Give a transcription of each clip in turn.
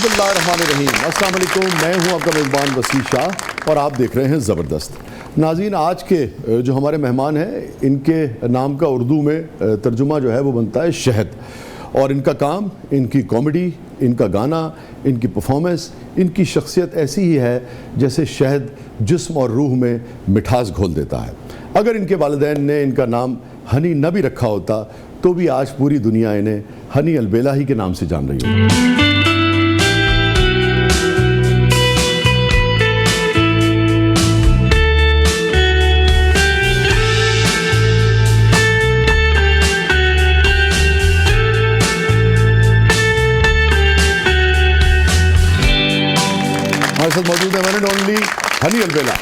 बिस्मिल्लाहिर्रहमानिर्रहीम। अस्सलाम वालेकुम, मैं हूं आपका मेज़बान वसी शाह और आप देख रहे हैं ज़बरदस्त। नाज़रीन, आज के जो हमारे मेहमान हैं इनके नाम का उर्दू में तर्जुमा जो है वो बनता है शहद, और इनका काम, इनकी कॉमेडी, इनका गाना, इनकी परफॉर्मेंस, इनकी शख्सियत ऐसी ही है जैसे शहद जिस्म और रूह में मिठास घोल देता है। अगर इनके वालिदैन ने इनका नाम हनी न भी रखा होता तो भी आज पूरी दुनिया इन्हें हनी अलबेला ही के नाम से जान रही होती। हमारे साथ मौजूद है वन एंड ओनली हनी अलबेला।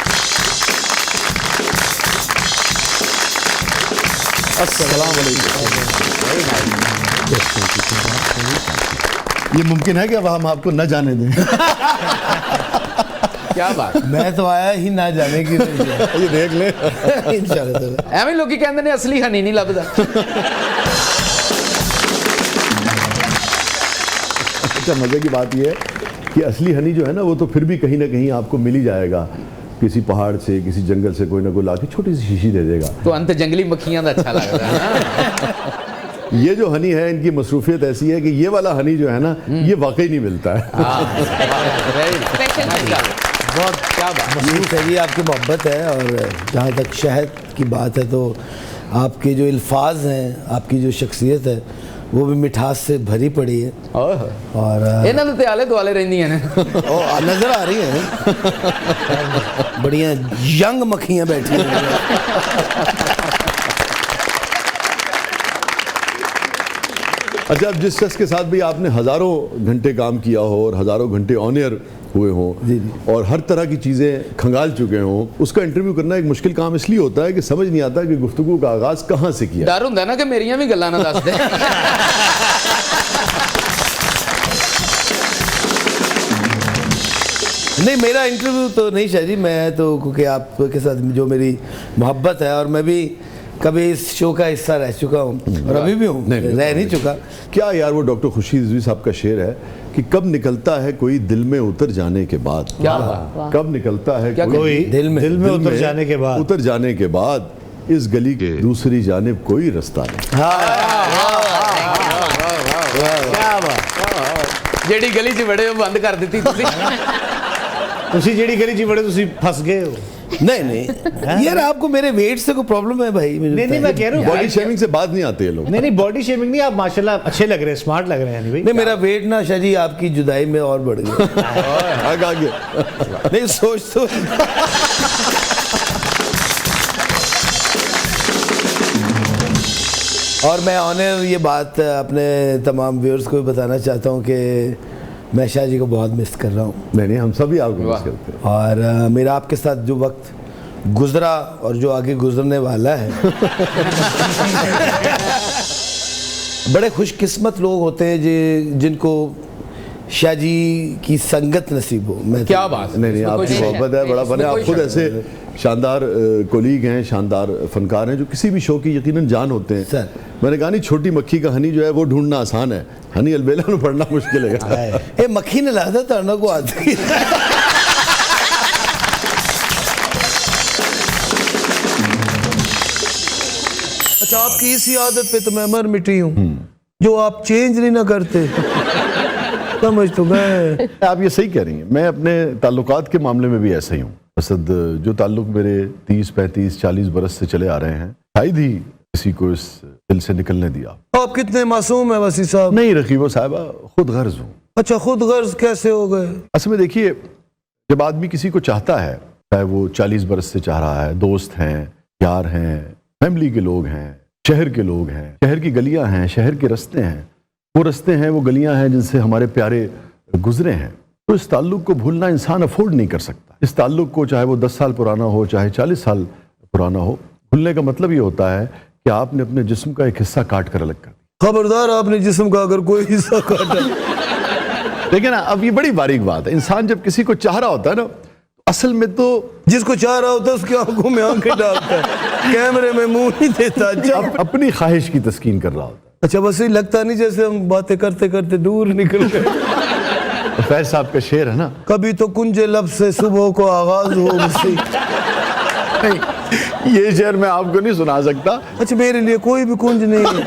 अस्सलाम वालेकुम। ये मुमकिन है कि अब हम आपको न जाने दें? क्या बात। मैं तो आया ही ना जाने की। ये देख ले इंशाल्लाह। ਐਵੇਂ ਲੋਕੀ ਕਹਿੰਦੇ ਨੇ असली हनी नहीं ਲੱਭਦਾ। अच्छा, मजे की बात यह है कि असली हनी जो है ना वो तो फिर भी कहीं ना कहीं आपको मिल ही जाएगा। किसी पहाड़ से, किसी जंगल से कोई ना कोई लाके छोटी सी शीशी दे देगा। तो अंत जंगली मक्खियां का अच्छा लगता है। ये जो हनी है इनकी मसरूफियत ऐसी है कि ये वाला हनी जो है ना ये वाकई नहीं मिलता है। बहुत क्या बात। मसरूफ है जी, आपकी मोहब्बत है। और जहाँ तक शहद की बात है तो आपके जो अल्फाज हैं, आपकी जो शख्सियत है वो भी मिठास से भरी पड़ी है। और इन्होंने तो आले दुआले रहंदियां ने। नजर आ रही हैं बढ़िया यंग मक्खियां बैठी हैं। अच्छा, अब जिस शख्स के साथ भी आपने हज़ारों घंटे काम किया हो और हज़ारों घंटे ऑन एयर हुए हों और हर तरह की चीज़ें खंगाल चुके हों, उसका इंटरव्यू करना एक मुश्किल काम इसलिए होता है कि समझ नहीं आता कि गुफ्तगू का आगाज़ कहाँ से किया। डर होंदा ना कि मेरियां भी गल्लां ना दस दे। नहीं, मेरा इंटरव्यू तो नहीं शाह जी। मैं तो क्योंकि आपके साथ जो मेरी मोहब्बत है और मैं भी कभी इस शो का हिस्सा रह चुका हूँ और अभी भी हूँ, रह नहीं चुका। क्या यार, वो डॉक्टर खुर्शीद रिजवी साहब का शेर है कि कब निकलता है कोई दिल में उतर जाने के बाद। क्या कब निकलता है कोई दिल में उतर जाने के बाद इस गली के दूसरी जानिब कोई रास्ता नहीं। जेडी गली च बड़े बंद कर दी तुसी जेडी गली च बड़े तुसी फंस गए हो। नहीं यार, आपको मेरे वेट से कोई प्रॉब्लम है भाई? नहीं, मैं कह रहा हूँ बॉडी शेमिंग से बात नहीं आते ये लोग। नहीं, बॉडी शेमिंग नहीं, आप माशाल्लाह अच्छे लग रहे हैं, स्मार्ट लग रहे हैं भाई। नहीं, मेरा वेट ना शाह जी आपकी जुदाई में और बढ़ गया। आगे नहीं, सोच तो और मैं ऑनर ये बात अपने तमाम व्यूअर्स को भी बताना चाहता हूँ कि मैं शाह जी को बहुत मिस कर रहा हूँ। नहीं, हम सभी आपको मिस करते हैं। और मेरा आपके साथ जो वक्त गुजरा और जो आगे गुजरने वाला है बड़े खुशकिस्मत लोग होते हैं जिनको शाह जी की संगत नसीब हो। मैं क्या बात। नहीं, आपकी मोहब्बत है, बड़ा फन है। आप खुद ऐसे शानदार कोलीग हैं, शानदार फनकार हैं जो किसी भी शो की यकीनन जान होते हैं। सर, मैंने कहा नहीं, छोटी मक्खी का हनी जो है वो ढूंढना आसान है, हनी अलबेला को पढ़ना मुश्किल है। ए मक्खी ने लादा तड़ना को आती है। अच्छा, आपकी इसी आदत पे तो मैं मर मिटी हूँ जो आप चेंज नहीं ना करते। समझ तो गए। आप ये सही कह रही हैं। मैं अपने ताल्लुकात के मामले में भी ऐसा ही हूँ। असद जो ताल्लुक मेरे 30, 35, 40 बरस से चले आ रहे हैं, शायद ही किसी को इस दिल से निकलने दिया। आप कितने मासूम है वसी साहब। नहीं रकीबो साहिबा, खुद गर्ज हूँ। अच्छा, खुद गर्ज कैसे हो गए? असल में देखिए, जब आदमी किसी को चाहता है, चाहे वो 40 बरस से चाह रहा है, दोस्त हैं, यार हैं, फैमिली के लोग हैं, शहर के लोग हैं, शहर की गलियां हैं, शहर के रास्ते हैं, वो रास्ते हैं, वो गलियां हैं जिनसे हमारे प्यारे गुजरे हैं, तो इस ताल्लुक को भूलना इंसान अफोर्ड नहीं कर सकता। इस ताल्लुक को, चाहे वो 10 साल पुराना हो, चाहे 40 साल पुराना हो, भूलने का मतलब ये होता है कि आपने अपने जिस्म का एक हिस्सा काट कर अलग कर दिया। खबरदार, आपने जिस्म का अगर कोई हिस्सा काटा। देखिए ना, अब ये बड़ी बारीक बात है। इंसान जब किसी को चाह रहा होता है ना, असल में तो जिसको चाह रहा होता है उसकी आंखों में आंखें डालता है, कैमरे में मुंह नहीं देता, अपनी ख्वाहिश की तस्कीन कर रहा होता है। अच्छा, बस ये लगता नहीं जैसे हम बातें करते करते दूर निकल गए। फैज साहब का शेर है ना, कभी तो कुंजे लब से सुबह को आगाज हो मुझसे। ये शेर मैं आपको नहीं सुना सकता। अच्छा, मेरे लिए कोई भी कुंज नहीं है।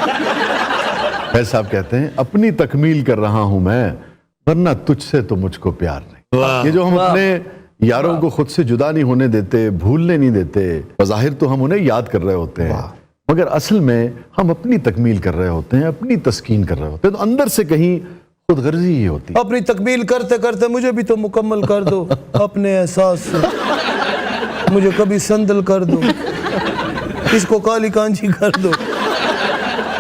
फैज साहब कहते हैं अपनी तकमील कर रहा हूं मैं, वरना तुझसे तो मुझको प्यार नहीं। ये जो हम अपने यारों को खुद से जुदा नहीं होने देते, भूलने नहीं देते, बज़ाहिर तो हम उन्हें याद कर रहे होते हैं, मगर असल में हम अपनी तकमील कर रहे होते हैं, अपनी तस्कीन कर रहे होते हैं, तो अंदर से कहीं खुदगर्जी ही होती है। अपनी तकमील करते करते मुझे भी तो मुकम्मल कर दो अपने एहसास से, मुझे कभी संदल कर दो, इसको काली कांची कर दो।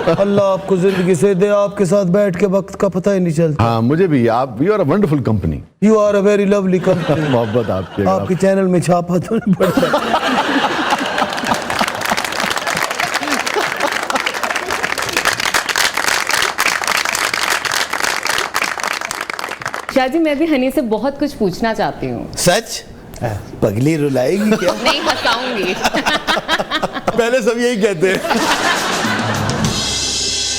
अल्लाह आपको जिंदगी से दे, आपके साथ बैठ के वक्त का पता ही नहीं चलता। हाँ, मुझे भी। आप you are a wonderful company. You are a very lovely company. मोहब्बत आपकी। आपके चैनल में छापा तो नहीं पड़ता। शाह जी, मैं भी हनी से बहुत कुछ पूछना चाहती हूँ। सच? पगली रुलाएगी क्या? नहीं, हंसाऊंगी। पहले सब यही कहते हैं।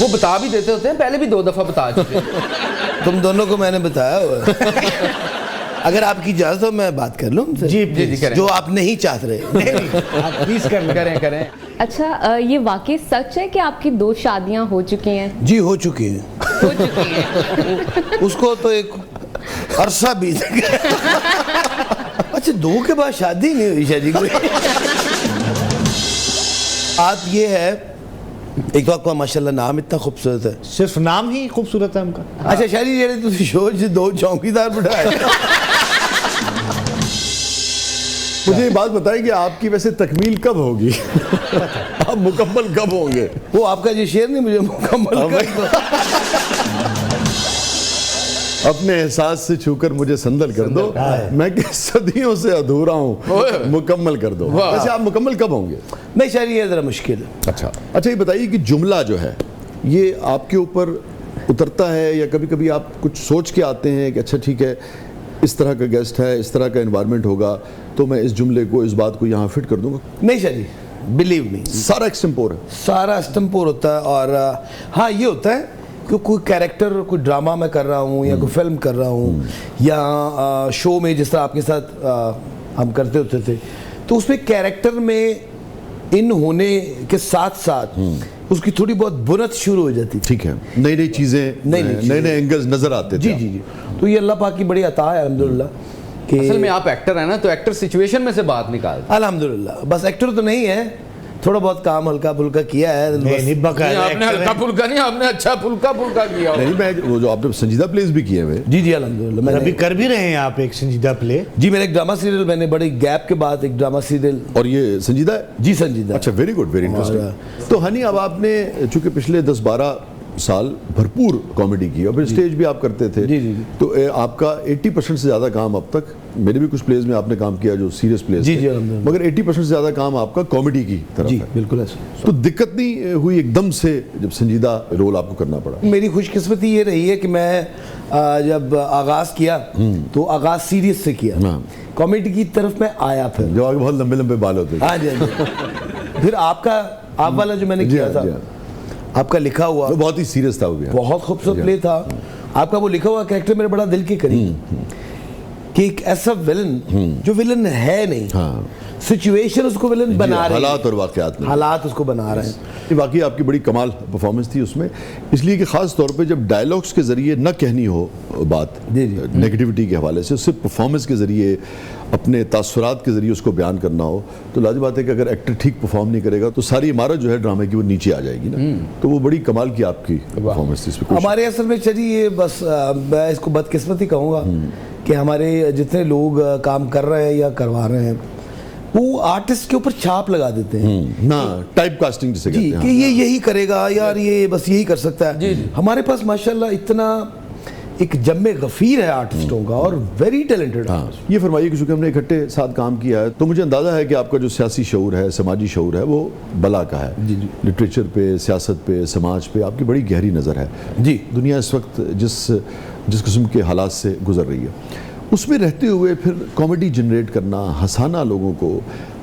वो बता भी देते होते हैं, पहले भी 2 दफा बता चुके हैं। तुम दोनों को मैंने बताया हुआ है। अगर आपकी इजाजत हो मैं बात कर लूं उनसे? जी जी करें। जो आप नहीं चाहते रहे। आप प्लीज करें। अच्छा, ये वाकई सच है कि आपकी 2 शादियां हो चुकी हैं? जी हो चुकी है। हो चुकी हैं। उसको तो एक अरसा बीत गया। अच्छा, 2 के बाद शादी नहीं हुई शादी कोई? बात ये है, एक तो आपका माशाल्लाह नाम इतना खूबसूरत है। सिर्फ नाम ही खूबसूरत है उनका। अच्छा शादी जेड़े तुम शो च 2 चौकीदार बिठाए। मुझे ये बात बताएं कि आपकी वैसे तकमील कब होगी? आप मुकम्मल कब होंगे? वो आपका जो शेर नहीं मुझे मुकम्मल कर दो। अपने एहसास से छूकर मुझे संदल कर दो, मैं कि सदियों से अधूरा हूँ, मुकम्मल कर दो। वैसे आप मुकम्मल कब होंगे? नहीं शायद ये जरा मुश्किल है। अच्छा, ये बताइए कि जुमला जो है ये आपके ऊपर उतरता है या कभी कभी आप कुछ सोच के आते हैं कि अच्छा ठीक है, इस तरह का गेस्ट है, इस तरह का एनवायरनमेंट होगा, तो मैं इस जुमले को, इस बात को यहाँ फिट कर दूंगा? नहीं शादी, बिलीव मी, सारा एक्सटेम्पोर है। सारा एक्सटेम्पोर होता है। और हाँ, ये होता है कि कोई कैरेक्टर, कोई ड्रामा मैं कर रहा हूँ या कोई फिल्म कर रहा हूँ या शो में जिस तरह आपके साथ हम करते होते थे, तो उसमें कैरेक्टर में इन होने के साथ साथ उसकी थोड़ी बहुत बुनत शुरू हो जाती। ठीक है, नई नई चीज़ें, नए एंगल्स नजर आते थे। जी जी जी। तो ये अल्लाह पाक की बड़ी अता है अल्हम्दुलिल्लाह कि असल में आप एक्टर हैं ना, तो एक्टर सिचुएशन में से बात निकालते हैं। अल्हम्दुलिल्लाह। बस एक्टर तो नहीं है, थोड़ा बहुत काम हल्का फुल्का किया है। नहीं, आपने हल्का फुल्का नहीं, आपने अच्छा फुल्का किया। नहीं, मैं वो जो आपने संजीदा प्लेस भी किए हुए। जी जी अल्हम्दुलिल्लाह। मैं अभी कर भी रहे हैं आप एक संजीदा प्ले। जी, मेरा एक ड्रामा सीरियल, मैंने बड़ी गैप के बाद एक ड्रामा सीरियल। और ये संजीदा है? जी संजीदा। अच्छा, वेरी गुड, वेरी इंटरेस्टिंग। तो हनी, अब आपने चूंकि पिछले 10-12 साल भरपूर कॉमेडी की और फिर स्टेज भी आप करते थे। जी जी जी। तो आपका 80% से ज़्यादा काम अब तक, मेरे भी कुछ प्लेस में आपने काम किया जो सीरियस प्लेस जी थे, जी अल्हम्दुलिल्लाह, मगर 80% से ज़्यादा काम आपका कॉमेडी की तरफ जी है। बिल्कुल ऐसा। तो दिक्कत नहीं हुई एकदम से जब संजीदा रोल आपको करना पड़ा? मेरी खुशकिस्मती ये रही है कि मैं जब आगाज किया तो आगाज सीरियस से किया, कॉमेडी की तरफ मैं आया। फिर जो आगे बहुत लंबे लंबे बाल होते थे। हाँ जी, हाँ जी। फिर आप वाला जो मैंने किया था, आपका लिखा हुआ, वो बहुत ही सीरियस था, वो भी बहुत खूबसूरत प्ले था आपका। वो लिखा हुआ कैरेक्टर मेरे बड़ा दिल के करीब, कि एक ऐसा विलन जो विलन है नहीं, सिचुएशन उसको विलन बना रही है, हालात और वाकयात में हालात उसको बना रहे हैं। वाकई आपकी बड़ी कमाल परफॉर्मेंस थी उसमें, इसलिए कि ख़ास तौर पे जब डायलॉग्स के ज़रिए न कहनी हो बात नेगेटिविटी के हवाले से, सिर्फ परफॉर्मेंस के ज़रिए, अपने तासुरात के ज़रिए उसको बयान करना हो, तो लाज़िम बात है कि अगर एक्टर ठीक परफॉर्म नहीं करेगा तो सारी इमारत जो है ड्रामे की वो नीचे आ जाएगी ना। तो वो बड़ी कमाल की आपकी परफॉर्मेंस थी इसमें। हमारे असल में चलिए, बस मैं इसको बदकिस्मती कहूँगा कि हमारे जितने लोग काम कर रहे हैं या करवा रहे हैं, वो आर्टिस्ट के ऊपर छाप लगा देते हैं ना, टाइप कास्टिंग जिसे जी, कहते हैं। कि ये यही करेगा यार, ये बस यही कर सकता है। हमारे पास माशाल्लाह इतना एक जम्मे गफीर है आर्टिस्टों का और वेरी टैलेंटेड। ये फरमाइए कि चूंकि हमने इकट्ठे साथ काम किया है, तो मुझे अंदाज़ा है कि आपका जो सियासी शऊर है, समाजी शऊर है, वो बला का है। लिटरेचर पे, सियासत पे, समाज पे आपकी बड़ी गहरी नज़र है। जी, दुनिया इस वक्त जिस किस्म के हालात से गुजर रही है, उसमें रहते हुए फिर कॉमेडी जनरेट करना, हंसाना, लोगों को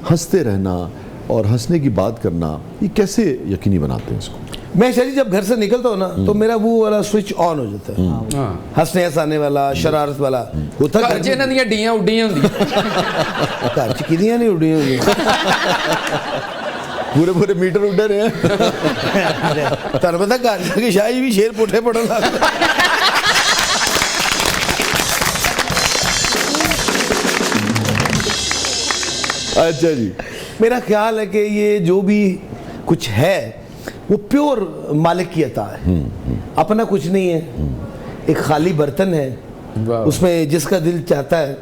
हंसते रहना और हंसने की बात करना, ये कैसे यकीनी बनाते हैं इसको? मैं शायद जब घर से निकलता हूँ ना तो मेरा वो वाला स्विच ऑन हो जाता है, हंसने हंसाने वाला, शरारत वाला होता घर च इन्हां दियां डीयां उड्डियां हुंदियां घर च किदियां नहीं उड़ी हुई पूरे पूरे मीटर उड़ रहे हैं। ਤੁਹਾਨੂੰ ਪਤਾ ਘਰ ਜਾ ਕੇ ਸ਼ਾਹ ਜੀ ਵੀ ਸ਼ੇਰ ਪੁੱਠੇ ਪੜਨ ਲੱਗ ਪਏ। अच्छा जी, मेरा ख्याल है कि ये जो भी कुछ है वो प्योर मालिक की अता है, अपना कुछ नहीं है, एक खाली बर्तन है, उसमें जिसका दिल चाहता है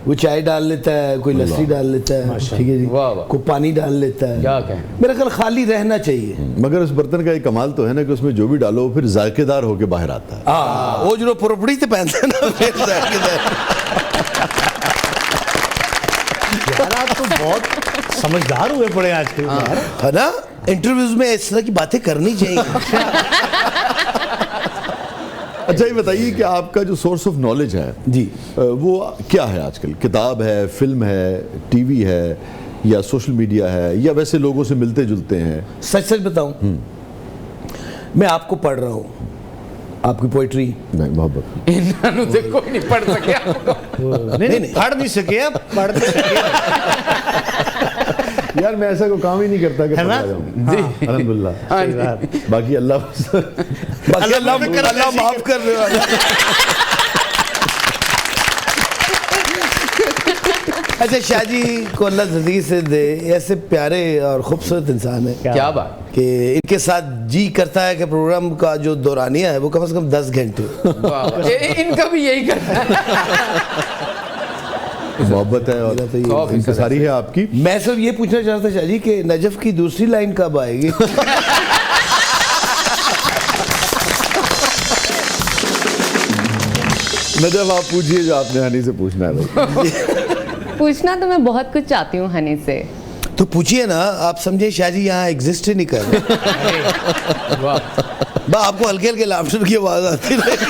वो चाय डाल लेता है, कोई लस्सी डाल लेता है, ठीक है जी, वाह वाह। कोई पानी डाल लेता है। क्या कहें। मेरा ख्याल खाली रहना चाहिए। मगर उस बर्तन का एक कमाल तो है ना कि उसमें जो भी डालो फिर जायकेदार होके बाहर आता है। हाँ, वो जो पुरपड़ी से पहनता है ना फिर जायकेदार। यार आप तो बहुत समझदार हुए पड़े आजकल यार। है ना, इंटरव्यूज में इस तरह की बातें करनी चाहिए। अच्छा ये बताइए कि आपका जो सोर्स ऑफ नॉलेज है जी, वो क्या है आजकल? किताब है, फिल्म है, टीवी है, या सोशल मीडिया है, या वैसे लोगों से मिलते जुलते हैं? सच सच बताऊं, मैं आपको पढ़ रहा हूँ, आपकी पोइट्री। नहीं, मोहब्बत। इन्हां नूं ते कोई नहीं पढ़ सकिया नहीं पढ़ नहीं सके आप, पढ़ नहीं सके यार मैं ऐसा कोई काम ही नहीं करता कि है ना? पढ़ा जाऊं। अल्हम्दुलिल्लाह। सही बात। बाकी अल्लाह अल्लाह माफ करने वाला। अच्छा, शाह जी को अल्लाह ज़िंदगी से दे, ऐसे प्यारे और खूबसूरत इंसान है क्या बात कि इनके साथ जी करता है कि प्रोग्राम का जो दौरानिया है वो कम से कम 10 घंटे। वाह वाह। इनका भी यही करना है मोहब्बत है और तो ये इंतज़ारी है आपकी। मैं सिर्फ ये पूछना चाहता शाह जी कि नजफ की दूसरी लाइन कब आएगी? नजफ आप पूछिए जो आपने हनी से पूछना है। पूछना तो मैं बहुत कुछ चाहती हूँ हनी से। तो पूछिए ना, आप समझे शाह जी यहाँ एग्जिस्ट ही नहीं कर रहे। बा आपको हल्के हल्के लाफ्टर की आवाज आती रहेगी।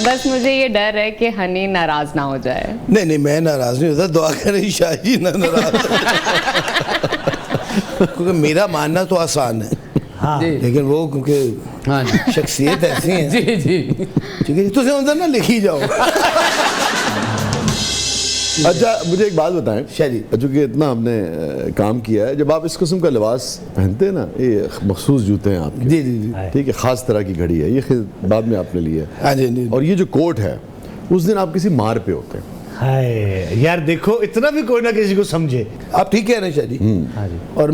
बस मुझे ये डर है कि हनी नाराज ना हो जाए। नहीं नहीं, मैं नाराज नहीं होता, दुआ करें शाह जी ना नाराज हो। क्योंकि मेरा मानना तो आसान है, जी लेकिन वो क्योंकि हाँ जी शख्सियत ऐसी है, जी जी ठीक है, तुझे अंदर ना लिखी जाओ। अच्छा मुझे एक बात बताएं शाह जी। चूँकि इतना हमने काम किया है, जब आप इस किस्म का लिबास पहनते हैं ना, ये मखसूस जूते हैं आपके, जी जी जी, ठीक है, ख़ास तरह की घड़ी है, ये बाद में आपने ली है, हाँ जी जी। और ये जो कोट है उस दिन आप किसी मार पे होते हैं। हाय यार, देखो इतना भी कोई ना किसी को समझे। आप ठीक कह रहे हैं शाह जी। हाँ जी। और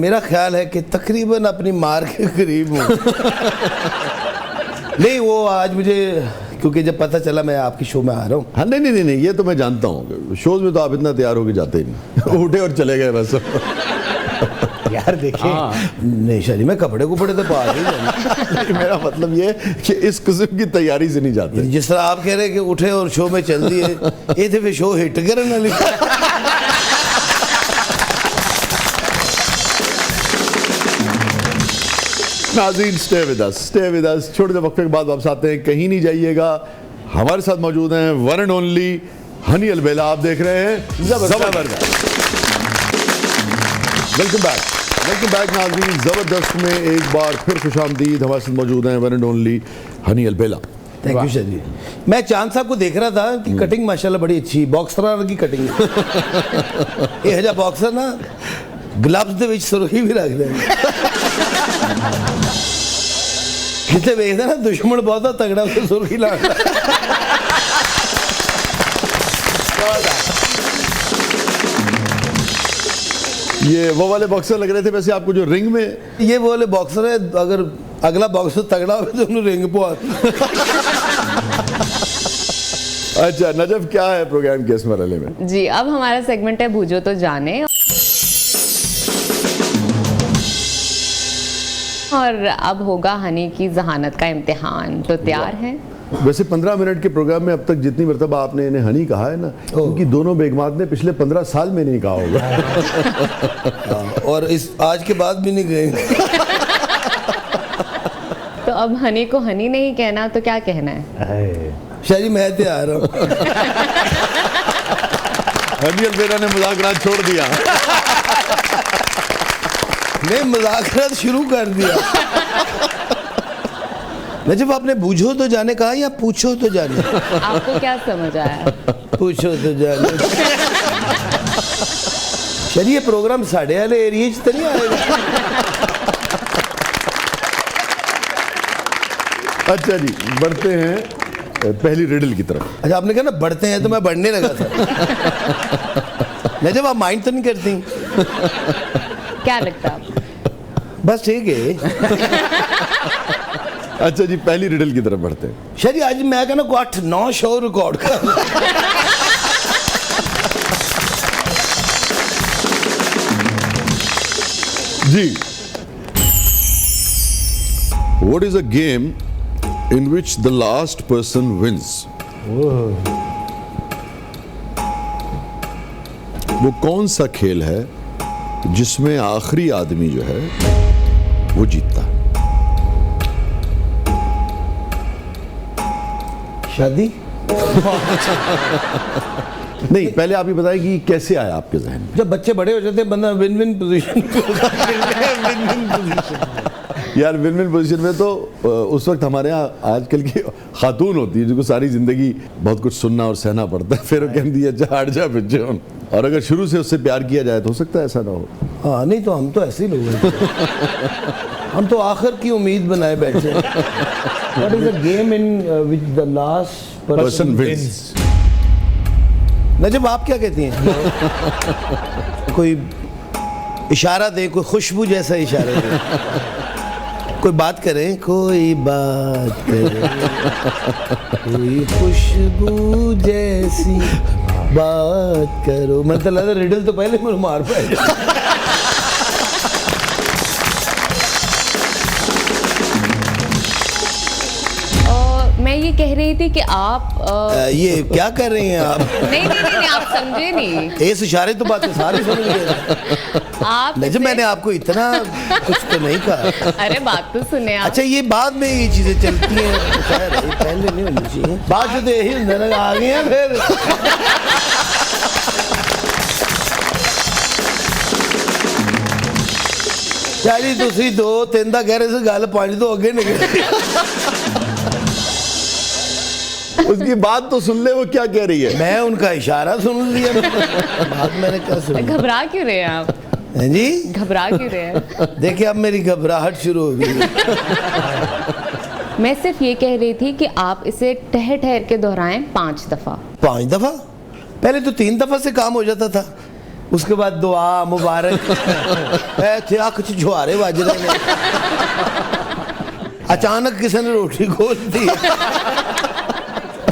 मेरा ख्याल है कि तकरीबन अपनी मार के करीब हूँ। नहीं, वो आज मुझे क्योंकि जब पता चला मैं आपकी शो में आ रहा हूँ। हाँ नहीं नहीं नहीं, ये तो मैं जानता हूँ, शोज में तो आप इतना तैयार होके जाते ही नहीं। उठे और चले गए बस। यार देखिए, नहीं शाह जी, मैं कपड़े कुपड़े तो पा नहीं जाने। मेरा मतलब ये कि इस किस्म की तैयारी से नहीं जाते। जिस तरह आप कह रहे हैं कि उठे और शो में चल दिए, ये थे फिर शो हिट करे ना लिखा। नाज़रीन स्टे विद अस, छोटे से वक्फे के बाद वापस आते हैं, कहीं नहीं जाइएगा। हमारे साथ मौजूद हैं वन एंड ओनली हनी अलबेला। आप देख रहे हैं जबरदस्त। वेलकम बैक नाज़रीन, ज़बरदस्त में एक बार फिर खुशामदीद। हमारे साथ मौजूद हैं one and only Honey Albela. Thank you Shah ji. मैं चांद साहब को देख रहा था कि कटिंग माशाल्लाह बड़ी अच्छी, बॉक्सर की कटिंग। ये हजा बॉक्सर ना ग्लव्स ਦੇ ਵਿੱਚ सुर्खी भी रख देंगे। कितने देखते ना दुश्मन बहुत तगड़ा उसको सुर्खी ला। ये वो वाले बॉक्सर लग रहे थे वैसे आपको जो रिंग में। ये वो वाले बॉक्सर है, अगर अगला बॉक्सर तगड़ा हो तो उन्हें रिंग पवा। अच्छा नजफ, क्या है प्रोग्राम के इस मरहले में? जी, अब हमारा सेगमेंट है बूझो तो जाने, और अब होगा हनी की जहानत का इम्तिहान। तो तैयार हैं? वैसे 15 मिनट के प्रोग्राम में अब तक जितनी मरतबा आपने इन्हें हनी कहा है ना, उनकी दोनों बेगमात ने पिछले 15 साल में नहीं कहा होगा। और इस आज के बाद भी नहीं गए। तो अब हनी को हनी नहीं कहना तो क्या कहना है? शाह जी मैं तैयार हूँ। हनी अलवेरा ने मुज़ाकरात छोड़ दिया। नहीं, मुज़ाकरात शुरू कर दिया। नजब आपने बूझो तो जाने कहा या पूछो तो जाने? आपको क्या समझ आया? पूछो तो जाने। सर ये प्रोग्राम साढ़े वाले एरिया च तो नहीं आएगा? अच्छा जी, बढ़ते हैं पहली रिडल की तरफ। अच्छा, आपने कहा ना बढ़ते हैं तो मैं बढ़ने लगा था। नजब आप माइंड तो नहीं करती? क्या लगता है आपको? बस ठीक है। अच्छा जी, पहली रिडल की तरफ बढ़ते हैं। शायद आज मैं कहना को 8-9 शो रिकॉर्ड कर। जी, what is a game in which the last person wins? वो कौन सा खेल है जिसमें आखिरी आदमी जो है वो जीतता है? शादी? नहीं, पहले आप ये बताएं कि कैसे आया आपके जहन में। जब बच्चे बड़े हो जाते हैं बंदा विन विन पोजीशन। यार विन विन पोजीशन में तो उस वक्त हमारे यहाँ आजकल की खातून होती है जिनको सारी जिंदगी बहुत कुछ सुनना और सहना पड़ता है, फिर वो कहती है अच्छा हट जा पिछे। और अगर शुरू से उससे प्यार किया जाए तो हो सकता है ऐसा ना हो। हाँ, नहीं तो हम तो ऐसे ही लोग हैं। हम तो आखिर की उम्मीद बनाए बैठे हैं। What is a game in which the last Person wins. नजब आप क्या कहती हैं? कोई इशारा दे, कोई खुशबू जैसा इशारा दे, कोई बात करें, कोई बात करें, कोई खुशबू जैसी बात करो। मतलब लगा रिडल तो पहले मुझे मार पाए। मैं ये कह रही थी कि आप ये क्या कर रही हैं आप? नहीं, आप समझे नहीं। इस इशारे तो बात सारे समझ गए। आप नजब मैंने आपको इतना कुछ तो नहीं कहा। अरे बात तो सुने आप। अच्छा, ये बाद में ये चीजें चलती हैं, खैर, ये पहले नहीं होनी चाहिए। बाद में तो यही होता है, आ गए हैं फिर। चाली दूसरी 2-3 दा कह रहे थे गल 5 तो अगे निकल। उसकी बात तो सुन ले, वो क्या कह रही है। मैं उनका इशारा सुन लिया, बात मैंने क्या सुनी? घबरा क्यों रहे हैं आप? हैं जी? घबरा क्यों रहे हैं? देखिए अब मेरी घबराहट शुरू हो गई। मैं सिर्फ ये कह रही थी कि आप इसे ठहर ठहर के दोहराएं 5 दफा। 5 दफा? पहले तो 3 दफा से काम हो जाता था, उसके बाद दुआ मुबारक थे कुछ जुआरे बज रहे हैं। अचानक किसी ने रोटी खोल दी।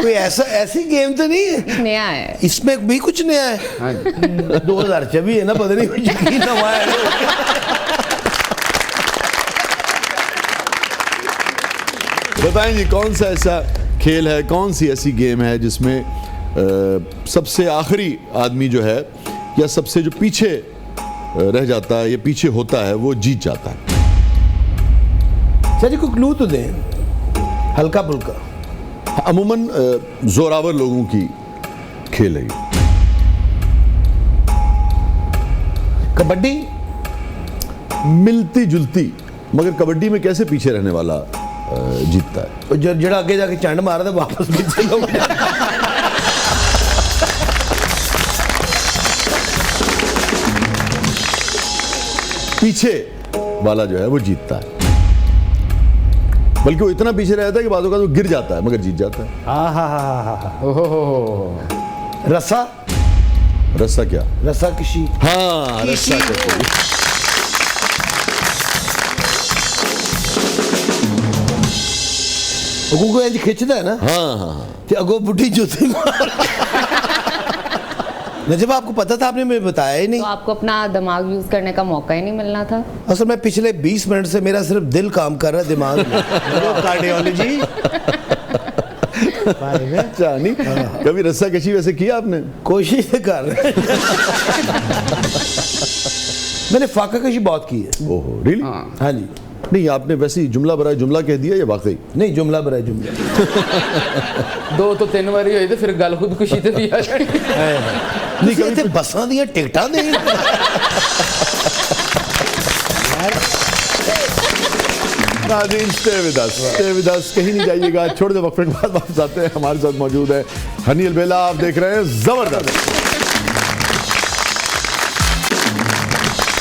कोई ऐसी गेम तो नहीं है? नया है इसमें भी कुछ नया है। 2024 है ना, पता नहीं कुछ नया है। बताएं जी, कौन सा ऐसा खेल है, कौन सी ऐसी गेम है जिसमें सबसे आखिरी आदमी जो है या सबसे जो पीछे रह जाता है या पीछे होता है वो जीत जाता है? सर को क्लू तो दें, हल्का फुल्का। अमूमन जोरावर लोगों की खेल है ये। कबड्डी? मिलती जुलती, मगर कबड्डी में कैसे पीछे रहने वाला जीतता है? जड़ा आगे जाके चंड मारा था वापस पीछे लोग। पीछे वाला जो है वो जीतता है, बल्कि वो इतना पीछे रहता है कि बातों का वो गिर जाता है मगर जीत जाता है। रस्सा? रस्सा क्या? रस्सा किशी? हाँ, रस्सा कशी। अगो को इंज खिंचदा है ना? हाँ हाँ हाँ। ते अगो बुढ़ी जुती मार। नजब आपको पता था, आपने मुझे बताया ही नहीं। तो आपको अपना दिमाग यूज करने का मौका ही नहीं मिलना था। असल में पिछले 20 मिनट से मेरा सिर्फ दिल काम कर रहा है, दिमाग में। कार्डियोलॉजी। अच्छा, नहीं कभी रस्सा कशी वैसे किया आपने? कोशिश तो कर रहे हैं। मैंने फाका कशी बहुत की है। ओहो, रियली? हाँ जी। नहीं, आपने वैसे ही जुमला बराए जुमला कह दिया या वाकई? नहीं, जुमला बराए जुमला। 2 तो 3 बारी हुई तो फिर गल खुदकुशी तो भी आ जानी। नहीं कभी बसा दिया टिकटा दे नाज़रीन स्टे विद अस, कहीं नहीं जाइएगा। छोटे से वक्फे के बाद वापस आते हैं। हमारे साथ मौजूद है हनी अलबेला, आप देख रहे हैं जबरदस्त।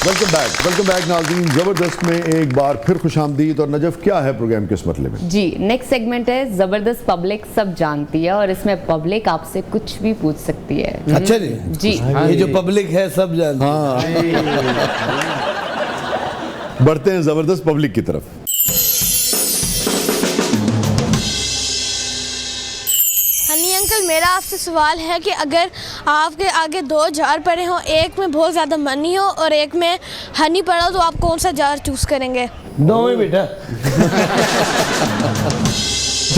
वेलकम बैक नाज़रीन। जबरदस्त में एक बार फिर खुशामदीद। और नजफ, क्या है प्रोग्राम के इस मसले में? जी, नेक्स्ट सेगमेंट है जबरदस्त पब्लिक सब जानती है, और इसमें पब्लिक आपसे कुछ भी पूछ सकती है। अच्छा जी जी, ये जो पब्लिक है सब जानते हैं। बढ़ते हैं जबरदस्त पब्लिक की तरफ। हनी अंकल, मेरा आपसे सवाल है कि अगर आपके आगे 2 जार पड़े हों, एक में बहुत ज़्यादा मनी हो और एक में हनी पड़ा हो, तो आप कौन सा जार चूज़ करेंगे? दोनों बेटा।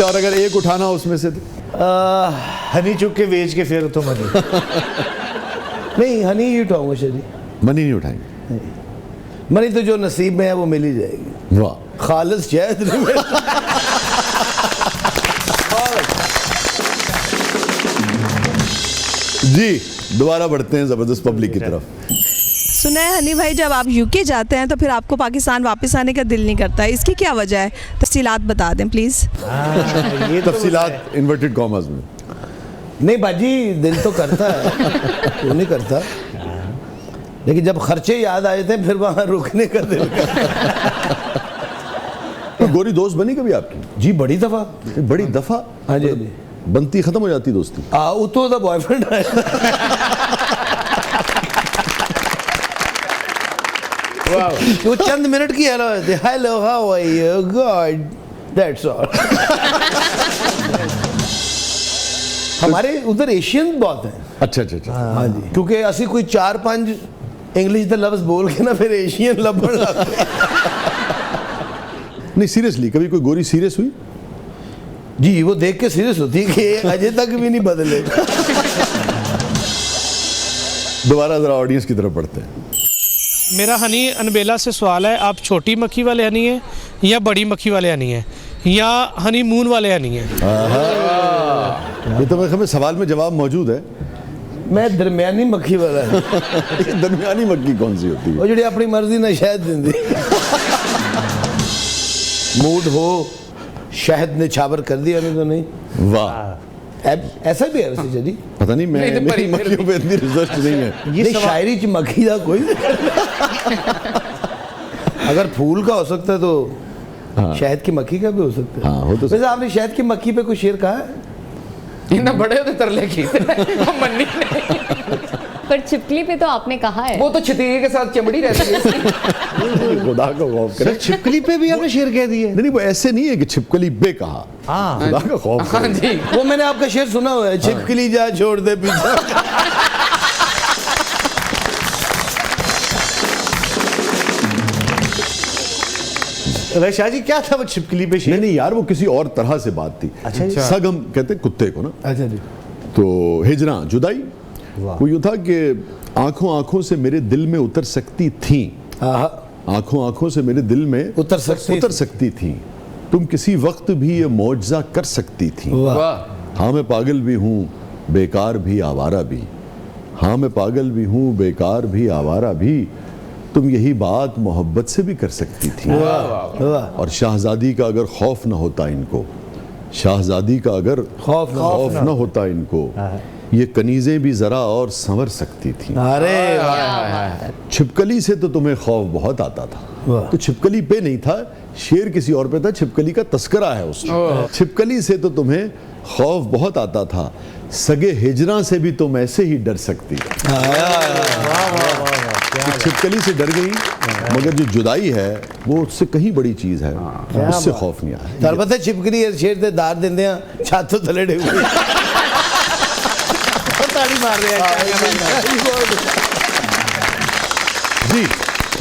और अगर एक उठाना हो उसमें से तो? हनी चुक के बेच के फिर तो मनी। नहीं, हनी ही उठाऊंगा शरी। मनी नहीं उठाएंगे? मनी तो जो नसीब में है वो मिल ही जाएगी। वाह, खालिस शहद नहीं मिलेगा। जी दोबारा बढ़ते हैं जबरदस्त पब्लिक की तरफ। सुना है हनी भाई, जब आप यूके जाते हैं तो फिर आपको पाकिस्तान वापस आने का दिल नहीं करता है, इसकी क्या वजह है? तफसीलात बता दें प्लीज़। ये तो तफसीलात इन्वर्टेड कॉमर्स में। नहीं बाजी, दिल तो करता है, क्यों नहीं करता, लेकिन जब खर्चे याद आए थे फिर वहाँ रुकने का दिल करता। तो गोरी दोस्त बनी कभी आपकी? जी बड़ी दफा। बड़ी दफा? हाँ जी, हाँ जी। बनती खत्म हो जाती दोस्ती? उतो दा बॉयफ्रेंड है। वो चंद मिनट की हेलो होती, hello how are you, good, that's all. हमारे उधर एशियन बहुत हैं। अच्छा अच्छा अच्छा। हाँ जी, क्योंकि असि कोई 4-5 इंग्लिश दे लफ्ज बोल के ना फिर एशियन लभण लग पे। नहीं सीरियसली, कभी कोई गोरी सीरियस हुई? जी, वो देख के सीरियस होती है कि अजय तक भी नहीं बदले। दोबारा जरा ऑडियंस की तरफ बढ़ते हैं। मेरा हनी अनबेला से सवाल है, आप छोटी मक्खी वाले हनी हैं या बड़ी मक्खी वाले हनी हैं या हनी मून वाले हनी हैं? ये तो मेरे सवाल में जवाब मौजूद है। मैं दरमियानी मक्खी वाला है। दरमियानी मक्खी कौन सी होती है? वो जी अपनी मर्जी ना शहद देंदी। मूड हो शहद ने छावर कर दिया, नहीं तो नहीं। वाह, ऐसा भी है वैसे जी। पता नहीं, मैं नहीं तो मेरी परी- मक्खियों पे इतनी रिसर्च नहीं है। नहीं, शायरी च मक्खी का कोई अगर फूल का हो सकता है तो शहद की मक्खी का भी हो सकता है। हाँ, हो तो वैसे आपने शहद की मक्खी पे कोई शेर कहा है? इतना बड़े होते तरले की मन्नी नहीं। पर छिपकली पे तो आपने कहा है। वो तो छतीरी के साथ चमड़ी रहती है इसकी। खुदा का खौफ करे। छिपकली पे भी आपने शेर कह दिए? नहीं, वो ऐसे नहीं है कि छिपकली बे कहा। हाँ। खुदा का खौफ हाँ करे। जी, वो मैंने आपका शेर सुना हुआ है, छिपकली जा छोड़ दे पीछा। शाह जी क्या था वो छिपकली पे शेर? नहीं यार, वो किसी और तरह से बात थी। अच्छा जी। सग हम कहते हैं कुत्ते को ना। अच्छा जी। तो हिजरा जुदाई, वो यूं था कि आंखों आंखों से मेरे दिल में उतर सकती थी। आंखों आंखों से मेरे दिल में उतर सकती थी। तुम किसी वक्त भी ये मौजज़ा कर सकती थी। वाह। हाँ मैं पागल भी हूँ, बेकार भी, आवारा भी। हाँ मैं पागल भी हूँ, बेकार भी, आवारा भी। तुम यही बात मोहब्बत से भी कर सकती थी। और शाहजादी का अगर खौफ न होता इनको, शाहजादी का अगर खौफ न होता इनको, ये कनीज़ें भी ज़रा और संवर सकती थी। अरे छिपकली से तो तुम्हें खौफ बहुत आता था। तो छिपकली पे नहीं था, शेर किसी और पे था। छिपकली का तस्करा है उसमें। छिपकली से तो तुम्हें खौफ बहुत आता था, सगे हिजरा से भी तुम ऐसे ही डर सकती। तो छिपकली से डर गई, मगर जो जुदाई है वो उससे कहीं बड़ी चीज है, उससे खौफ नहीं आया। तर पता छिपकली शेर दे दार देंदे आ छातों थले डे हुए ताड़ी मार रहे हैं। जी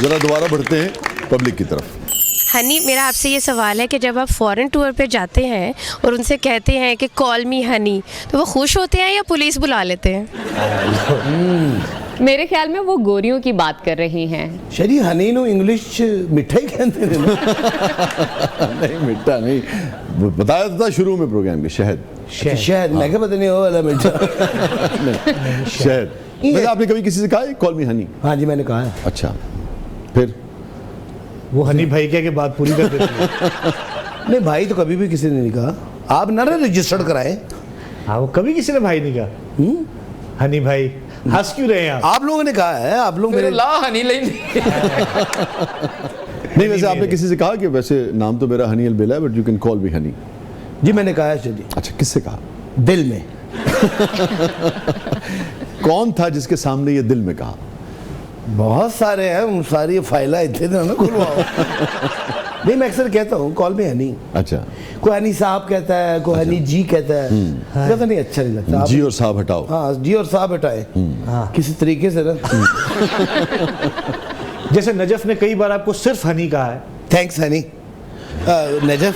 जरा दोबारा बढ़ते हैं पब्लिक की तरफ। हनी, मेरा आपसे ये सवाल है कि जब आप फॉरेन टूर पे जाते हैं और उनसे कहते हैं कि कॉल मी हनी, तो वो खुश होते हैं या पुलिस बुला लेते हैं? मेरे ख्याल में वो गोरियों की बात कर रही हैं। शरी हनी नो इंग्लिश मिठा ही कहते हैं। नहीं मिठा नहीं, वो बताया था शुरू में प्रोग्राम के, शहद। शहद मैं क्या पता नहीं हो वाला मिठा। शहद वैसे आपने कभी किसी से कहा है कॉल मी हनी? हाँ जी, मैंने कहा है। अच्छा, फिर वो हनी भाई के बात पूरी कर देते हैं। नहीं, भाई तो कभी भी किसी ने नहीं कहा। आप ना रजिस्टर्ड कराएं। हाँ, वो कभी किसी ने भाई नहीं कहा। हनी भाई हंस क्यों रहे हैं आप लोगों ने कहा है, आप लोग फिर मेरे ला हनी लेंगे। नहीं, वैसे आपने किसी से कहा कि वैसे नाम तो मेरा हनी अलबेला है but you can call me Honey? जी मैंने कहा है जी। अच्छा, किससे कहा? दिल में। कौन था जिसके सामने ये दिल में कहा? बहुत सारे हैं, उन सारी फाइलें इतने ना खुलवाओ। नहीं, मैं अक्सर कहता हूँ कॉल में हनी। अच्छा, कोई हनी साहब कहता है, कोई हनी जी कहता है। कहता नहीं, अच्छा नहीं लगता। जी और साहब हटाओ। हाँ, जी और साहब हटाए किसी तरीके से ना। जैसे नजफ ने कई बार आपको सिर्फ हनी कहा है। थैंक्स हनी। नजफ।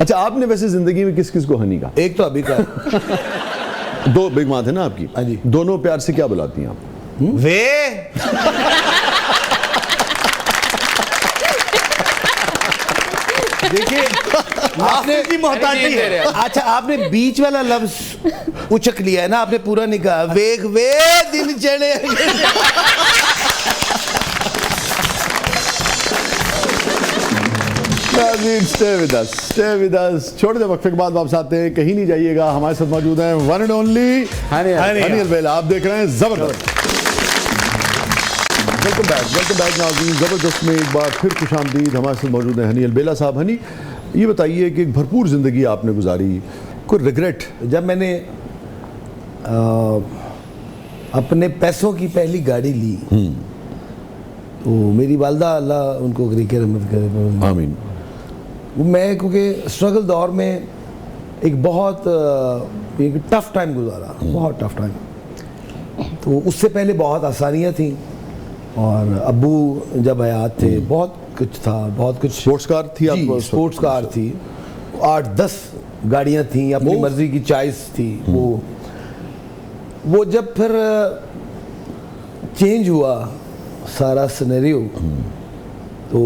अच्छा, आपने वैसे जिंदगी में किस किस को हनी कहा? एक तो अभी का है। दो बिग माँ थे ना आपकी? हाँ जी। दोनों प्यार से क्या बुलाती हैं आप? वे देखिए, आपने की मोहताजी है। अच्छा, आपने बीच वाला लफ्ज उचक लिया है ना, आपने पूरा नहीं कहा। वेग वे दिन चढ़े। Stay with us. छोटे से वक्फे के बाद वापस आते हैं, कहीं नहीं जाइएगा। हमारे साथ मौजूद हैं वन एंड ओनली हनी अलबेला। आप देख रहे हैं जबरदस्त। वेलकम बैक नाज़रीन। जबरदस्त में एक बार फिर खुशामदीद। हमारे साथ मौजूद हैं हनी अलबेला साहब। हनी, ये बताइए कि एक भरपूर ज़िंदगी आपने गुजारी, कोई रिग्रेट? जब मैंने अपने पैसों की पहली गाड़ी ली तो मेरी वालदा, अल्लाह उनको गरीके रहमत करे, आमीन, मैं क्योंकि स्ट्रगल दौर में एक बहुत एक टफ टाइम गुजारा, बहुत टफ टाइम। तो उससे पहले बहुत आसानियाँ थी और अब्बू जब हयात थे बहुत कुछ था, बहुत कुछ। स्पोर्ट्स कार थी आपको? स्पोर्ट्स कार थी, 8-10 गाड़ियाँ थी, अपनी मर्जी की चॉइस थी। वो जब फिर चेंज हुआ सारा सिनेरियो, तो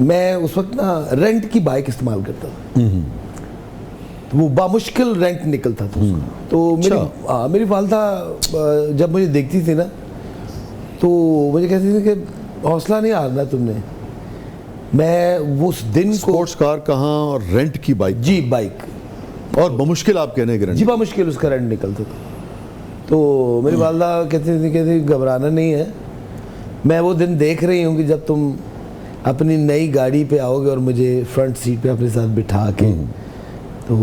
मैं उस वक्त ना रेंट की बाइक इस्तेमाल करता था। तो वो बामुश्किल रेंट निकलता था उसका। तो मेरी वालदा जब मुझे देखती थी ना, तो मुझे कहती थी कि हौसला नहीं हारना तुमने। मैं उस दिन को स्पोर्ट्स कार कहाँ और रेंट की बाइक? जी, बाइक। और बमुश्किल आप कहने के जी, बामुश्किल उसका रेंट निकलता था। तो मेरी वालदा कहती घबराना नहीं है, मैं वो दिन देख रही हूँ कि जब तुम अपनी नई गाड़ी पे आओगे और मुझे फ्रंट सीट पे अपने साथ बिठा के तो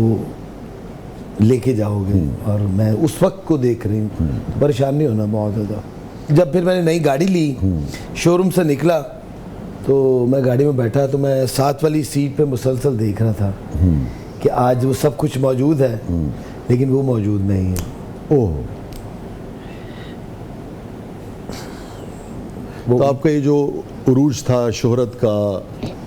लेके जाओगे, और मैं उस वक्त को देख रही हूँ। परेशान नहीं होना बहुत ज़्यादा। जब फिर मैंने नई गाड़ी ली, शोरूम से निकला, तो मैं गाड़ी में बैठा, तो मैं साथ वाली सीट पे मुसलसल देख रहा था कि आज वो सब कुछ मौजूद है लेकिन वो मौजूद नहीं है। ओह, तो आपका ये जो उरूज था शोहरत का,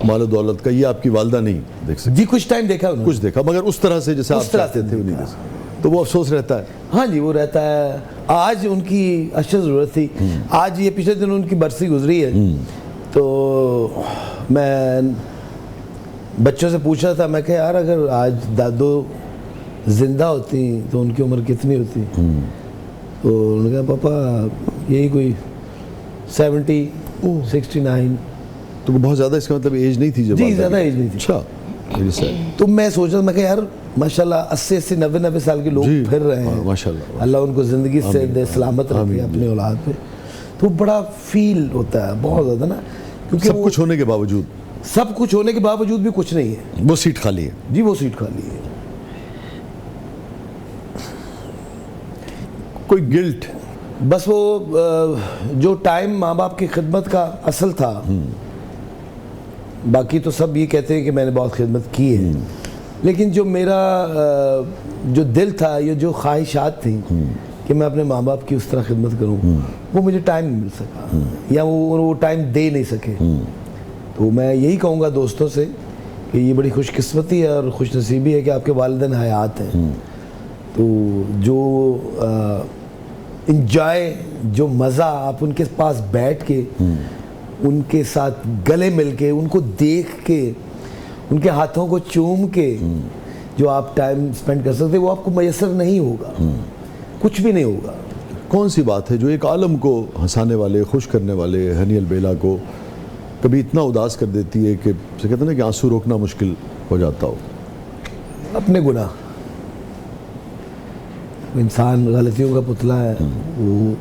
माल दौलत का, ये आपकी वालदा नहीं देख सकती? जी, कुछ टाइम देखा उन्होंने। कुछ देखा, मगर उस तरह से जैसे आप उस तरह चाहते से थे, नहीं देखा। देख सकते। तो वो अफसोस रहता है। हाँ जी, वो रहता है। आज उनकी अशद ज़रूरत थी। आज ये पिछले दिन उनकी बरसी गुजरी है, तो मैं बच्चों से पूछ रहा था, मैं कहा यार अगर आज दादो जिंदा होती तो उनकी उम्र कितनी होती? तो उन्होंने कहा पापा यही कोई 70, 69। तो बहुत ज़्यादा, इसका मतलब एज नहीं थी जब? जी, ज़्यादा एज नहीं थी। अच्छा, तो मैं सोच रहा था, मैं कहा यार माशाल्लाह 80, 90 साल के लोग फिर रहे हैं, माशाल्लाह। अल्लाह उनको ज़िंदगी से दे, सलामत रखे अपनी औलाद पे। तो बड़ा फील होता है बहुत ज़्यादा ना, क्योंकि सब कुछ होने के बावजूद, सब कुछ होने के बावजूद भी कुछ नहीं है। वो सीट खाली है। जी, वो सीट खाली है। कोई गिल्ट? बस वो जो टाइम माँ बाप की खिदमत का असल था, बाकी तो सब ये कहते हैं कि मैंने बहुत खिदमत की है, लेकिन जो मेरा जो दिल था, ये जो ख्वाहिशात थी कि मैं अपने माँ बाप की उस तरह खिदमत करूं, वो मुझे टाइम नहीं मिल सका, या वो टाइम दे नहीं सके। तो मैं यही कहूँगा दोस्तों से कि ये बड़ी खुशकिस्मती है और खुशनसीबी है कि आपके वालिदैन हयात हैं। तो जो इंजॉय, जो मज़ा आप उनके पास बैठ के, उनके साथ गले मिल के, उनको देख के, उनके हाथों को चूम के जो आप टाइम स्पेंड कर सकते, वो आपको मैसर नहीं होगा, कुछ भी नहीं होगा। कौन सी बात है जो एक आलम को हंसाने वाले, खुश करने वाले हनी अलबेला को कभी इतना उदास कर देती है कि कहते हैं ना कि आंसू रोकना मुश्किल हो जाता हो? अपने गुनाह। इंसान गलतियों का पुतला है, वो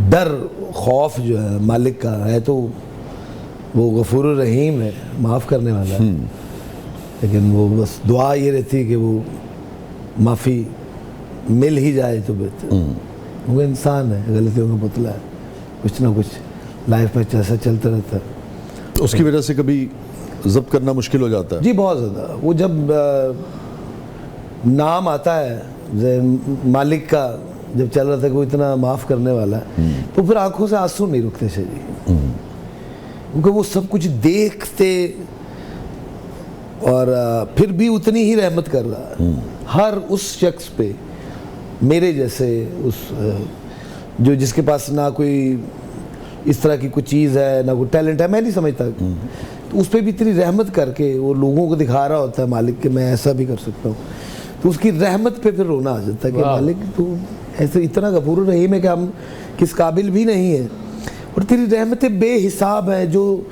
डर खौफ जो है मालिक का है, तो वो गफूर रहीम है, माफ़ करने वाला है, लेकिन वो बस दुआ ये रहती है कि वो माफ़ी मिल ही जाए तो बेहतर। वो इंसान है, गलतियों का पुतला है, कुछ ना कुछ लाइफ में ऐसा चलता रहता है। तो उसकी वजह से कभी जब्त करना मुश्किल हो जाता है? जी बहुत ज़्यादा। वो जब नाम आता है मालिक का, जब चल रहा था कि वो इतना माफ़ करने वाला है, तो फिर आंखों से आंसू नहीं रुकते थे जी, क्योंकि वो सब कुछ देखते और फिर भी उतनी ही रहमत कर रहा है हर उस शख्स पे, मेरे जैसे उस जो जिसके पास ना कोई इस तरह की कोई चीज़ है, ना कोई टैलेंट है, मैं नहीं समझता, तो उस पर भी इतनी रहमत करके वो लोगों को दिखा रहा होता है मालिक कि मैं ऐसा भी कर सकता हूँ, तो उसकी रहमत पे फिर रोना आ जाता है कि मालिक तू ऐसे इतना गफूर रहीम है कि हम किस काबिल भी नहीं है, और तेरी रहमतें बेहिसाब है, जो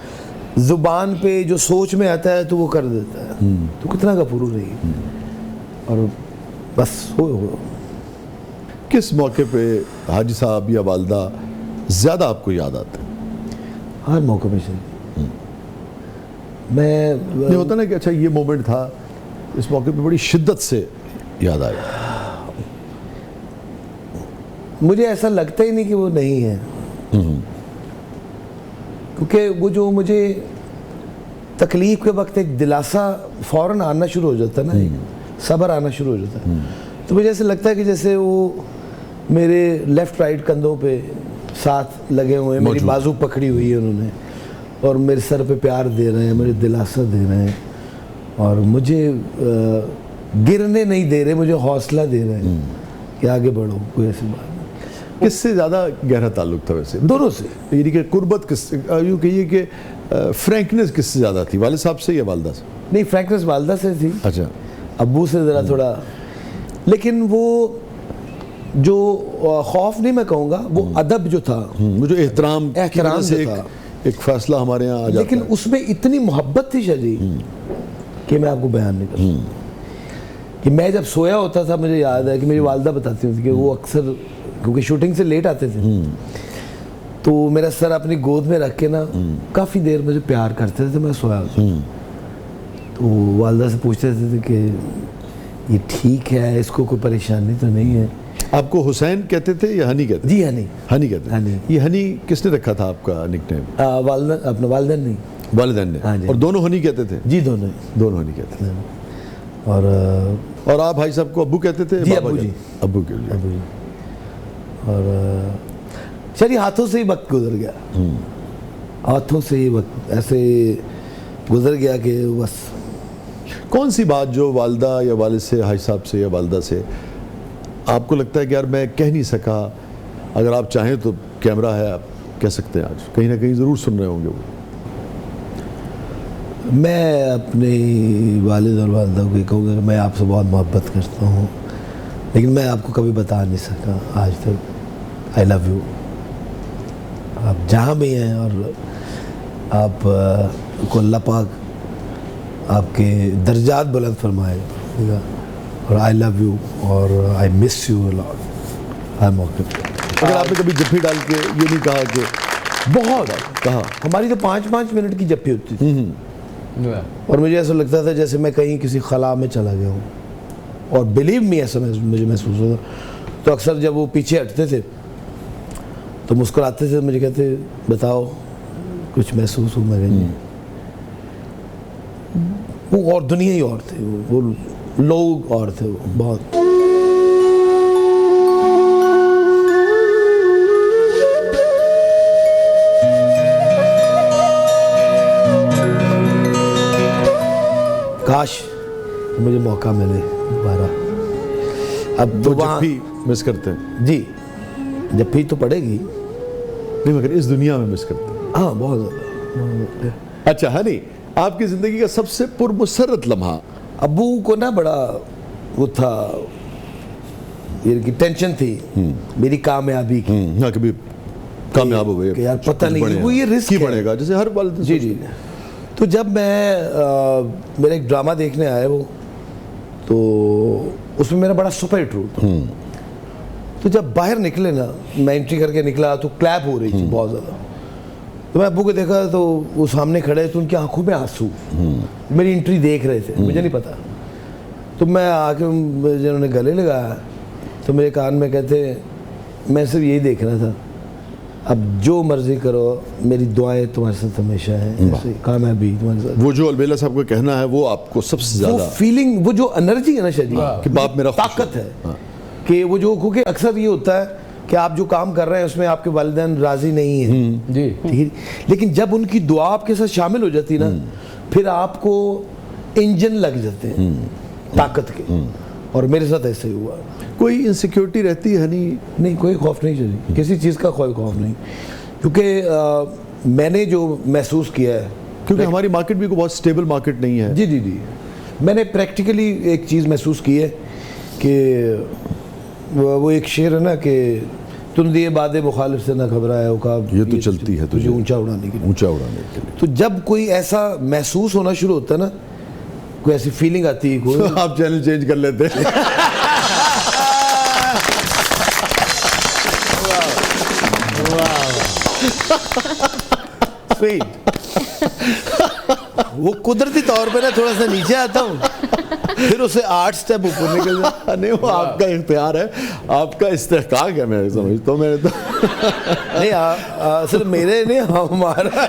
ज़ुबान पे जो सोच में आता है तो वो कर देता है, तो कितना गफूर रहीम। और बस हो किस मौके पे हाजी साहब या वालदा ज़्यादा आपको याद आते हैं? हर मौके पे से मैं नहीं होता ना कि अच्छा ये मोमेंट था, इस मौके पे बड़ी शिद्दत से याद आया? मुझे ऐसा लगता ही नहीं कि वो नहीं है, क्योंकि वो जो मुझे तकलीफ के वक्त एक दिलासा फ़ौरन आना शुरू हो जाता है ना, सब्र आना शुरू हो जाता है, तो मुझे ऐसा लगता है कि जैसे वो मेरे लेफ़्ट राइट कंधों पे साथ लगे हुए हैं, मेरी बाजू पकड़ी हुई है उन्होंने, और मेरे सर पे प्यार दे रहे हैं, मेरे दिलासा दे रहे हैं, और मुझे गिरने नहीं दे रहे, मुझे हौसला दे रहे हैं कि आगे बढ़ो, कोई ऐसी बात नहीं। किससे ज़्यादा गहरा ताल्लुक था वैसे? दोनों से। यानी कि कुर्बत किससे, यूँ कहिए कि फ्रैंकनेस किससे ज़्यादा थी, वालिद साहब से या वालदा से? नहीं, फ्रैंकनेस वालदा से थी, अच्छा। अब्बू से ज़रा थोड़ा, लेकिन वो जो खौफ नहीं मैं कहूँगा, वो अदब जो था, वो जो एहतराम से जो था, एक फैसला हमारे यहाँ आ जाता लेकिन है। उसमें इतनी मोहब्बत थी शाजी कि मैं आपको बयान नहीं कर सकता। कि मैं जब सोया होता था, मुझे याद है कि मेरी वालदा बताती होती कि वो अक्सर, क्योंकि शूटिंग से लेट आते थे, तो मेरा सर अपनी गोद में रख के ना काफ़ी देर मुझे प्यार करते थे, मैं सोया होता, तो वालदा से पूछते थे कि ये ठीक है, इसको कोई परेशानी तो नहीं है। आपको हुसैन कहते थे या हनी कहते थे? जी हनी। हनी कहते थे। हनी। ये हनी किसने रखा था आपका निकनेम? वालदन, अपना वालदन नहीं, वालिदैन ने। हाँ जी। और दोनों हनी कहते थे? जी दोनों। दोनों हनी कहते थे। और आप भाई साहब को अब्बू कहते थे? जी, बाबा अब्बू जान? जी। अब्बू के लिए। अभी और चलिए, हाथों से ही वक्त गुजर गया, हाथों से ही वक्त ऐसे गुजर गया कि बस। कौन सी बात जो वालदा या वालिद से, हाई साहब से या वालदा से आपको लगता है कि यार मैं कह नहीं सका, अगर आप चाहें तो कैमरा है, आप कह सकते हैं, आज कहीं ना कहीं ज़रूर सुन रहे होंगे वो? मैं अपने वालिद और वालदा को ये कहूँगा कि मैं आपसे बहुत मोहब्बत करता हूँ, लेकिन मैं आपको कभी बता नहीं सका आज तक। I love you. आप जहाँ भी हैं, और आप को अल्लाह पाक आपके दर्जात बुलंद फरमाए, ठीक है? और आई लव यू और आई मिस यू लॉट हर मौके पर। अगर आपने कभी जप्फी डाल के ये नहीं कहा कि बहुत कहा? हमारी तो 5-5 मिनट की जप्पी होती थी, और मुझे ऐसा लगता था जैसे मैं कहीं किसी खला में चला गया हूँ, और बिलीव मी ऐसा मुझे महसूस होता। तो अक्सर जब वो पीछे हटते थे तो मुस्कुराते थे, मुझे कहते बताओ कुछ महसूस हो? मैं वो और दुनिया ही और थे, वो लोग और थे, वो बहुत। काश मुझे मौका मिले दोबारा। अब तो वहाँ जप्फी मिस करते हैं? जी, जप्फी तो पड़ेगी, नहीं मगर इस दुनिया में मिस करते हैं? हाँ बहुत ज़्यादा। अच्छा हनी, आपकी ज़िंदगी का सबसे पुरमुसर्रत लम्हा? अब्बू को ना बड़ा वो था, ये की टेंशन थी मेरी कामयाबी की हाँ, कभी कामयाब हो गए कि यार पता नहीं, बढ़ेगा, वो ये रिस्क की है। बढ़ेगा, जैसे हर बार जी जी। तो जब मैं मेरा एक ड्रामा देखने आया वो, तो उसमें मेरा बड़ा सुपर हिट रोल था। तो जब बाहर निकले ना, मैं एंट्री करके निकला तो क्लैप हो रही थी बहुत ज़्यादा। तो मैं अब्बू को देखा तो वो सामने खड़े, तो उनकी आंखों में आंसू, मेरी एंट्री देख रहे थे, मुझे नहीं पता। तो मैं आके जिन्होंने गले लगाया तो मेरे कान में कहते, मैं सिर्फ यही देख रहा था, अब जो मर्जी करो, मेरी दुआएं तुम्हारे साथ हमेशा हैं, ऐसे कामयाबी तुम्हारे साथ। वो जो अलबेला साहब का कहना है वो आपको सबसे वो ज्यादा फीलिंग, वो जो एनर्जी है ना शायद कि बाप मेरा खुश ताकत हो। है हाँ। कि वो जो, क्योंकि अक्सर ये होता है कि आप जो काम कर रहे हैं उसमें आपके वालिदैन राजी नहीं है, जी ठीक है, लेकिन जब उनकी दुआ आपके साथ शामिल हो जाती ना, फिर आपको इंजन लग जाते हैं ताकत के। और मेरे साथ ऐसे ही हुआ। कोई इनसिक्योरिटी रहती है नहीं, कोई खौफ नहीं चली, किसी चीज़ का कोई खौफ नहीं, क्योंकि मैंने जो महसूस किया है, क्योंकि हमारी मार्केट भी कोई बहुत स्टेबल मार्केट नहीं है। जी जी जी, मैंने प्रैक्टिकली एक चीज़ महसूस की है कि वो एक शेर है ना कि तुम दिए बादे मुखालिफ से ना घबराया हो, का ये तो चलती है तुझे ऊंचा उड़ाने के लिए। ऊंचा उड़ाने के लिए। तो जब कोई ऐसा महसूस होना शुरू होता है ना, कोई ऐसी फीलिंग आती है, कोई आप चैनल चेंज कर लेते हैं। वो कुदरती तौर पे ना थोड़ा सा नीचे आता हूँ, फिर उसे 8 स्टेप ऊपर निकल जाता। नहीं, वो आपका इख्तियार है, आपका इस्तेहकाक है, मैं समझता हूँ। मैंने तो नहीं, सिर्फ मेरे नहीं, हमारा।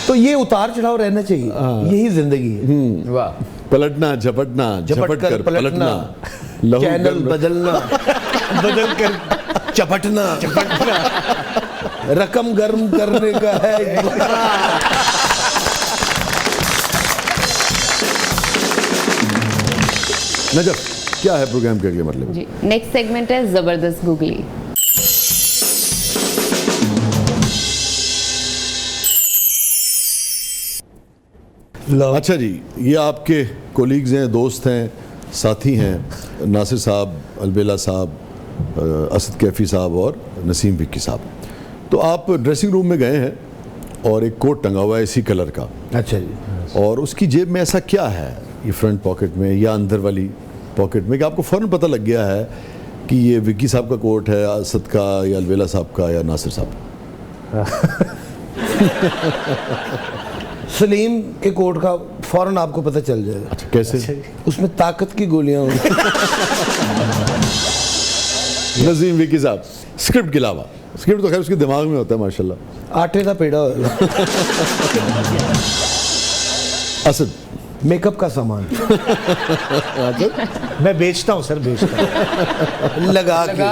तो ये उतार चढ़ाव रहना चाहिए, यही जिंदगी है। वाह। पलटना झपटना, झपट कर पलटना, लहू चैनल गर्म- बदलना, बदल कर चपटना, रकम गर्म करने का है। नजर क्या है प्रोग्राम के अगले मतलब? जी, नेक्स्ट सेगमेंट है जबरदस्त गूगली। अच्छा जी, ये आपके कोलीग्स हैं, दोस्त हैं, साथी हैं, नासिर साहब, अलबेला साहब, असद कैफ़ी साहब और नसीम विक्की साहब। तो आप ड्रेसिंग रूम में गए हैं और एक कोट टंगा हुआ है इसी कलर का, अच्छा जी। और उसकी जेब में ऐसा क्या है, ये फ्रंट पॉकेट में या अंदर वाली पॉकेट में, कि आपको फ़ौरन पता लग गया है कि ये विक्की साहब का कोट है, असद का या अलबेला साहब का या नासिर साहब का? सलीम के कोट का फौरन आपको पता चल जाएगा। अच्छा, कैसे? उसमें ताकत की गोलियां होंगी। नजीम विक्की साहब, स्क्रिप्ट के अलावा, स्क्रिप्ट तो खैर उसके दिमाग में होता है माशाल्लाह। आटे का पेड़ा होगा। असद, मेकअप का सामान मैं बेचता हूँ सर, बेचता हूँ। लगा के।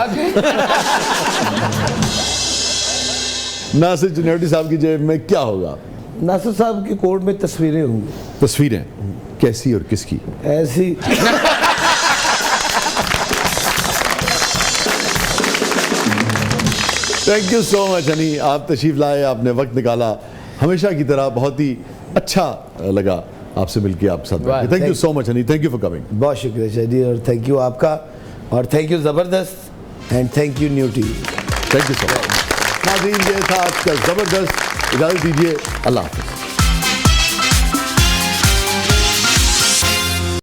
नासिर जुनेडी साहब की जेब में क्या होगा? नासिर साहब के कोट में तस्वीरें होंगी। तस्वीरें कैसी और किसकी? ऐसी। Thank you so much Honey, आप तशरीफ लाए, आपने वक्त निकाला, हमेशा की तरह बहुत ही अच्छा लगा आपसे मिलकर, आपके साथ। Thank you so much Honey, thank you for coming. बहुत शुक्रिया शादी, और थैंक यू आपका, और थैंक यू ज़बरदस्त, and thank you new TV. Thank you so much. नाज़रीन, ये था आज का ज़बरदस्त, इजाज़त दीजिए, अल्लाह हाफ़िज़।